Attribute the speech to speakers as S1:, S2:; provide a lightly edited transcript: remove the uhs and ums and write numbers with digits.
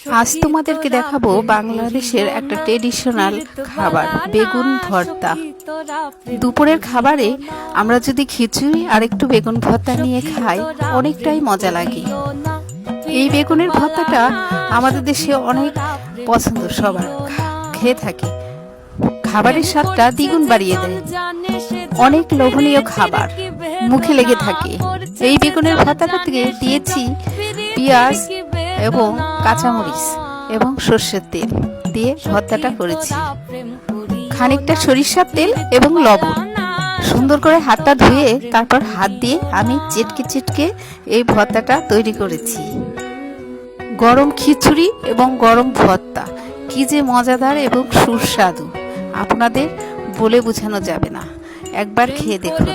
S1: আজ তোমাদেরকে দেখাবো বাংলাদেশের একটা ট্রেডিশনাল খাবার বেগুন ভর্তা। দুপুরের খাবারে আমরা যদি খিচুড়ি আর একটু বেগুন ভর্তা নিয়ে খাই অনেকটাই মজা লাগে। এই বেগুনের ভর্তাটা আমাদের দেশে অনেক পছন্দ, সবার খেয়ে থাকে। খাবারের স্বাদটা দ্বিগুণ বাড়িয়ে দেয়। অনেক লোভনীয় খাবার মুখে লেগে থাকে। এই বেগুনের ভর্তাটাতে দিয়েছি পেঁয়াজ এবং কাঁচামরিচ এবং সর্ষের তেল দিয়ে ভর্তাটা করেছি, খানিকটা সরিষার তেল এবং লবণ। সুন্দর করে হাতটা ধুয়ে তারপর হাত দিয়ে আমি চিটকে চিটকে এই ভর্তাটা তৈরি করেছি। গরম খিচুড়ি এবং গরম ভর্তা কি যে মজাদার এবং সুস্বাদু, আপনাদের বলে বোঝানো যাবে না। একবার খেয়ে দেখুন।